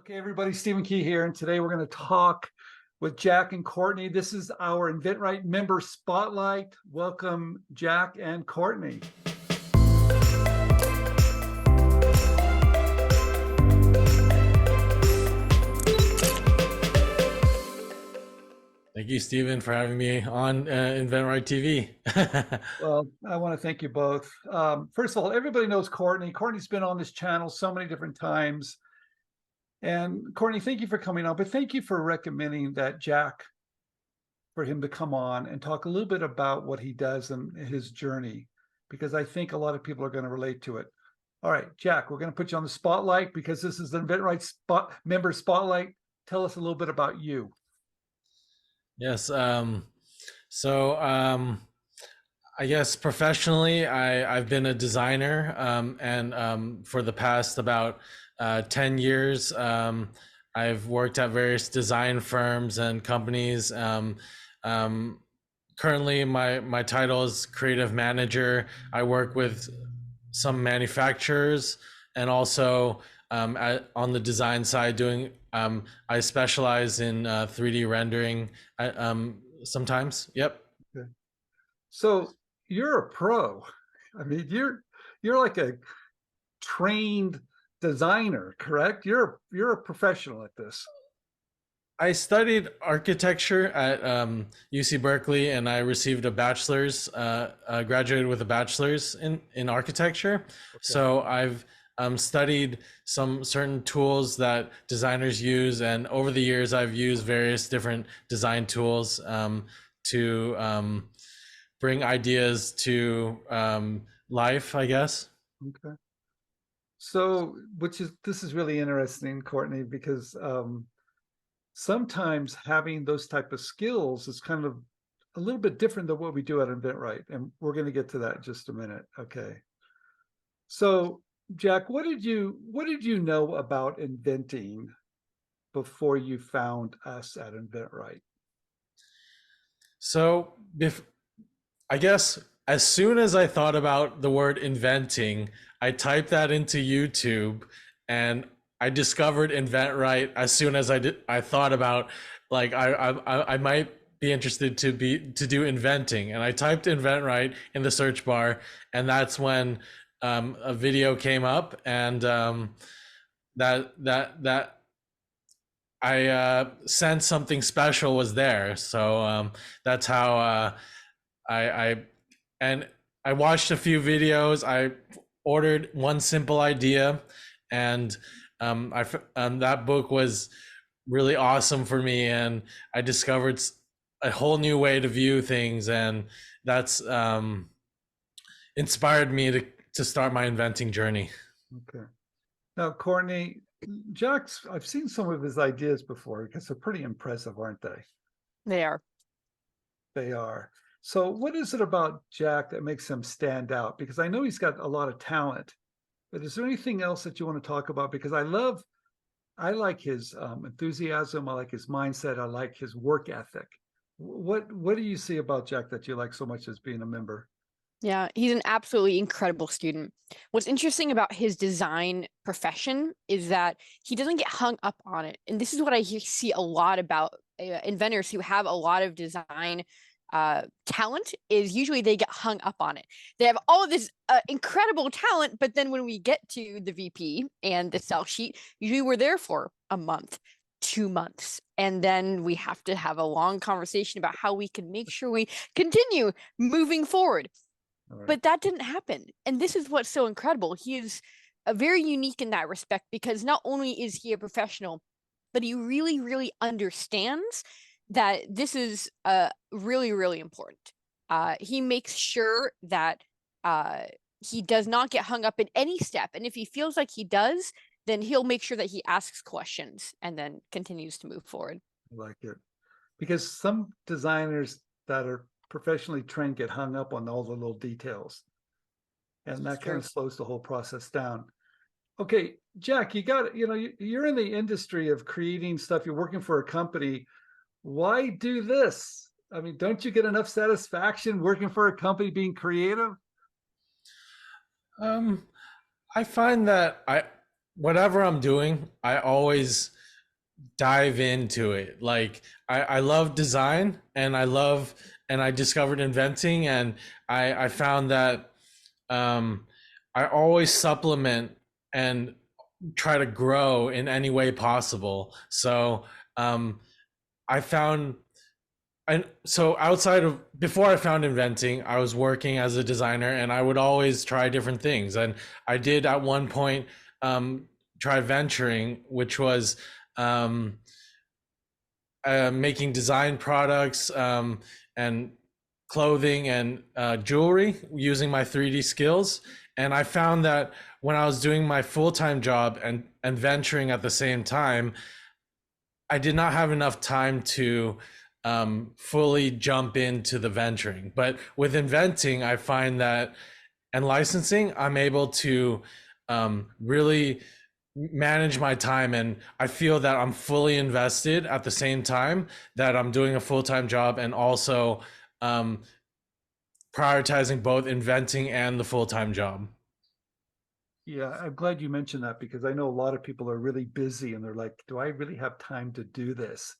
Okay, everybody, Stephen Key here, and today we're going to talk with Jack and Courtney. This is our inventRight member spotlight. Welcome, Jack and Courtney. Thank you, Stephen, for having me on inventRightTV. Well, I want to thank you both. First of all, everybody knows Courtney. Courtney's been on this channel so many different times. And Courtney, thank you for coming on, but thank you for recommending that Jack, for him to come on and talk a little bit about what he does and his journey, because I think a lot of people are going to relate to it. All right, Jack, we're going to put you on the spotlight because this is the inventRight member spotlight. Tell us a little bit about you. Yes. I guess professionally, I've been a designer, and for the past about 10 years, I've worked at various design firms and companies. Currently, my title is creative manager. I work with some manufacturers and also on the design side doing I specialize in 3D rendering sometimes. Yep. Okay. So you're a pro. I mean, you're like a trained designer, correct? You're a professional at this. I studied architecture at UC Berkeley, and I received a bachelor's. Graduated with a bachelor's in architecture. Okay. So I've studied some certain tools that designers use, and over the years I've used various different design tools to bring ideas to life, I guess. Okay. So, this is really interesting, Courtney, because sometimes having those type of skills is kind of a little bit different than what we do at inventRight, and we're going to get to that in just a minute. Okay. So, Jack, what did you know about inventing before you found us at inventRight? So, I guess as soon as I thought about the word inventing, I typed that into YouTube, and I discovered inventRight as soon as I thought about, like, I might be interested to do inventing, and I typed inventRight in the search bar, and that's when a video came up, and that I sensed something special was there. So that's how I watched a few videos. I ordered One Simple Idea, and that book was really awesome for me, and I discovered a whole new way to view things, and that's inspired me to start my inventing journey. Okay. Now, Courtney, I've seen some of his ideas before because they're pretty impressive, aren't they? They are. They are. So what is it about Jack that makes him stand out? Because I know he's got a lot of talent, but is there anything else that you want to talk about? Because I like his enthusiasm. I like his mindset. I like his work ethic. What do you see about Jack that you like so much as being a member? Yeah, he's an absolutely incredible student. What's interesting about his design profession is that he doesn't get hung up on it. And this is what I see a lot about inventors who have a lot of design talent, is usually they get hung up on it. They have all of this incredible talent, but then when we get to the VP and the sell sheet, usually we're there for a month, 2 months, and then we have to have a long conversation about how we can make sure we continue moving forward. Right. But that didn't happen, and this is what's so incredible. He is very unique in that respect, because not only is he a professional, but he really, really understands that this is really, really important. He makes sure that he does not get hung up in any step. And if he feels like he does, then he'll make sure that he asks questions and then continues to move forward. I like it. Because some designers that are professionally trained get hung up on all the little details. And that kind of slows the whole process down. Okay, Jack, you're in the industry of creating stuff. You're working for a company. Why do this? I mean, don't you get enough satisfaction working for a company being creative? I find that whatever I'm doing, I always dive into it. Like I love design, and I discovered inventing, and I found that I always supplement and try to grow in any way possible. So um, I found and so outside of before I found inventing, I was working as a designer, and I would always try different things. And I did at one point um, try venturing, which was um, making design products and clothing and jewelry using my 3D skills. And I found that when I was doing my full-time job and venturing at the same time, I did not have enough time to fully jump into the venturing. But with inventing, I find that and licensing, I'm able to really manage my time, and I feel that I'm fully invested at the same time that I'm doing a full-time job, and also um, prioritizing both inventing and the full-time job. Yeah, I'm glad you mentioned that because I know a lot of people are really busy and they're like, do I really have time to do this?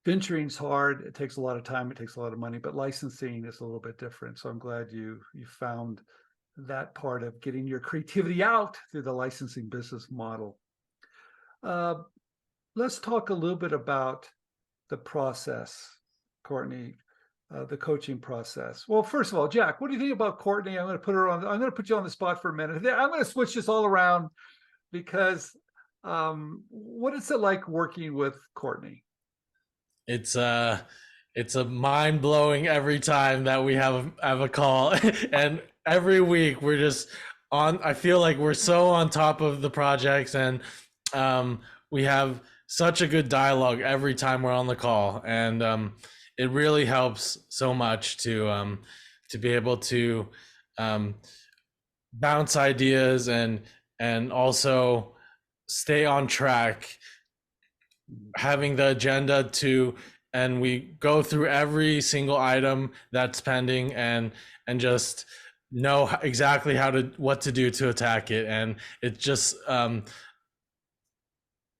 Venturing's hard. It takes a lot of time. It takes a lot of money, but licensing is a little bit different. So I'm glad you found that part of getting your creativity out through the licensing business model. Uh, let's talk a little bit about the process, Courtney, the coaching process. Well, first of all, Jack, what do you think about Courtney? I'm going to put you on the spot for a minute. I'm going to switch this all around because what is it like working with Courtney? It's it's a mind blowing every time that we have a call, and every week we're just on. I feel like we're so on top of the projects, and we have such a good dialogue every time we're on the call, and it really helps so much to be able to um, bounce ideas and also stay on track, having the agenda to, and we go through every single item that's pending, and just know exactly what to do to attack it, and it's just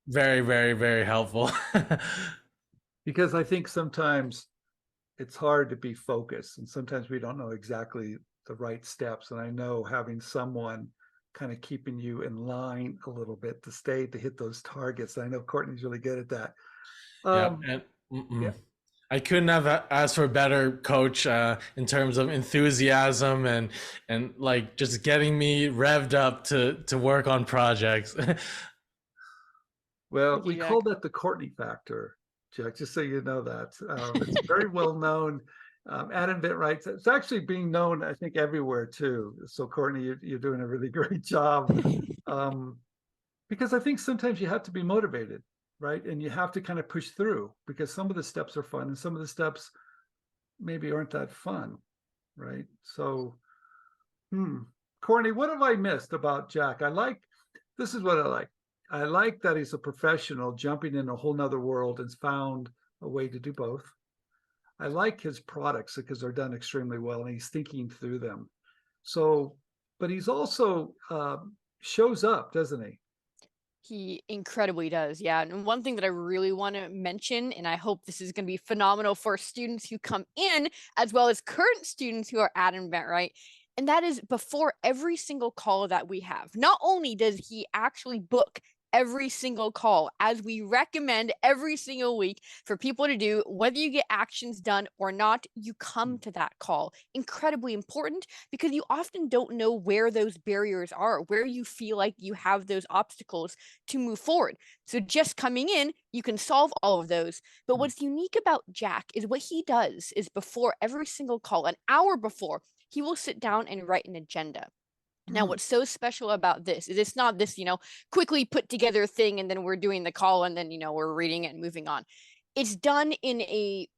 very, very, very helpful. Because I think sometimes it's hard to be focused and sometimes we don't know exactly the right steps. And I know having someone kind of keeping you in line a little bit to hit those targets. I know Courtney's really good at that. Yep. Um, And yeah. I couldn't have asked for a better coach in terms of enthusiasm and like just getting me revved up to work on projects. Well, Thank you, we Jack. call that the Courtney factor, Jack, just so you know that. It's very well known at inventRight. It's actually being known, I think, everywhere too. So Courtney, you're doing a really great job. Um, because I think sometimes you have to be motivated, right? And you have to kind of push through because some of the steps are fun and some of the steps maybe aren't that fun, right? So, Courtney, what have I missed about Jack? This is what I like. I like that he's a professional jumping in a whole nother world and found a way to do both. I like his products because they're done extremely well and he's thinking through them. So, but he's also shows up, doesn't he? He incredibly does, yeah. And one thing that I really want to mention, and I hope this is going to be phenomenal for students who come in, as well as current students who are at inventRight, and that is before every single call that we have. Not only does he actually book every single call, as we recommend every single week for people to do, whether you get actions done or not, you come to that call. Incredibly important because you often don't know where those barriers are, where you feel like you have those obstacles to move forward. So just coming in, you can solve all of those. But what's unique about Jack is what he does is before every single call, an hour before, he will sit down and write an agenda. Now, Mm. what's so special about this is it's not this, quickly put together thing and then we're doing the call and then, we're reading it and moving on. It's done in a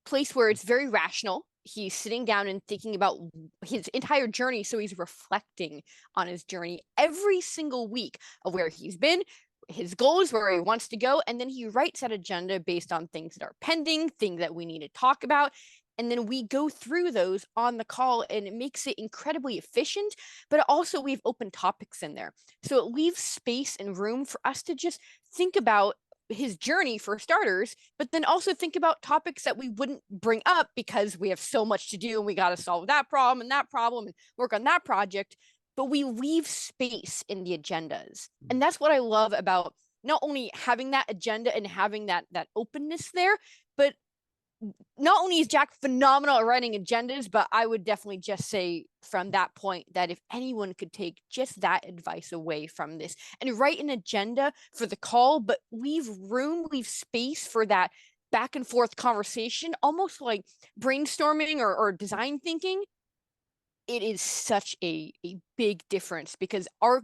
place where it's very rational. He's sitting down and thinking about his entire journey. So he's reflecting on his journey every single week of where he's been, his goals, where he wants to go. And then he writes that agenda based on things that are pending, things that we need to talk about. and then we go through those on the call, and it makes it incredibly efficient, but also we have open topics in there. So it leaves space and room for us to just think about his journey for starters, but then also think about topics that we wouldn't bring up because we have so much to do and we got to solve that problem and work on that project. But we leave space in the agendas. And that's what I love about not only having that agenda and having that openness there, but not only is Jack phenomenal at writing agendas, but I would definitely just say from that point that if anyone could take just that advice away from this and write an agenda for the call, but leave room, leave space for that back and forth conversation, almost like brainstorming or design thinking, it is such a big difference, because our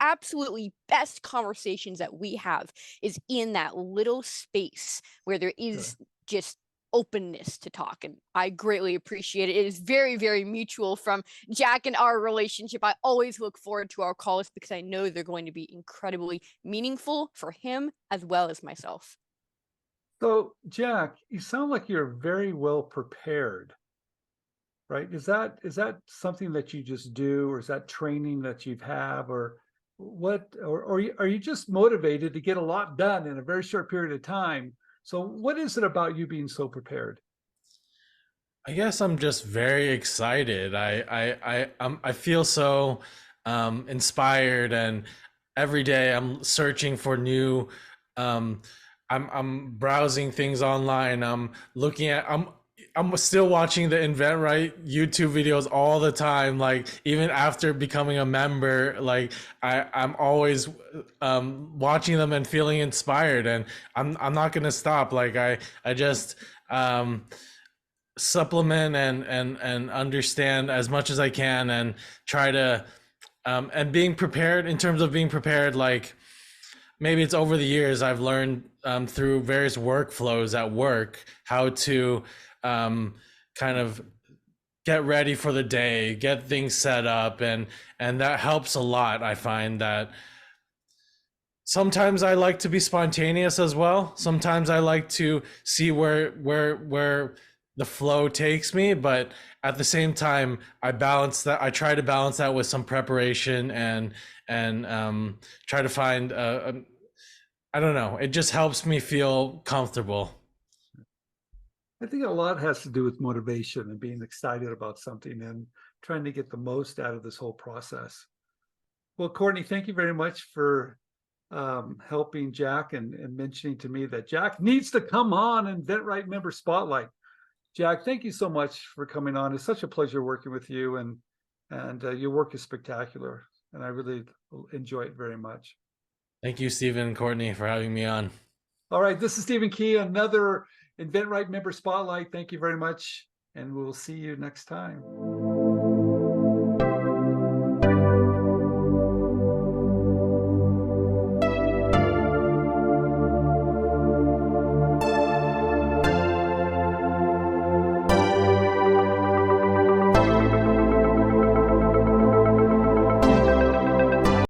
absolutely best conversations that we have is in that little space where there is just openness to talk. And I greatly appreciate it. It is very, very mutual from Jack and our relationship. I always look forward to our calls because I know they're going to be incredibly meaningful for him as well as myself. So, Jack, you sound like you're very well prepared, right? Is that something that you just do, or is that training that you've have, or what, or are you just motivated to get a lot done in a very short period of time? So what is it about you being so prepared? I guess I'm just very excited. I feel so inspired, and every day I'm searching for new. I'm browsing things online. I'm still watching the inventRight YouTube videos all the time. Like, even after becoming a member, like I'm always watching them and feeling inspired, and I'm not gonna stop. Like I just supplement and understand as much as I can, and try to and being prepared. In terms of being prepared, like, maybe it's over the years I've learned through various workflows at work how to kind of get ready for the day, get things set up, and that helps a lot. I find that sometimes I like to be spontaneous as well. Sometimes I like to see where the flow takes me, but at the same time I try to balance that with some preparation, and try to find I don't know, it just helps me feel comfortable. I think a lot has to do with motivation and being excited about something and trying to get the most out of this whole process. Well, Courtney, thank you very much for helping Jack and mentioning to me that Jack needs to come on inventRight Member Spotlight. Jack, thank you so much for coming on. It's such a pleasure working with you, and your work is spectacular, and I really enjoy it very much. Thank you, Stephen and Courtney, for having me on. All right, this is Stephen Key, another inventRight Member Spotlight. Thank you very much, and we'll see you next time.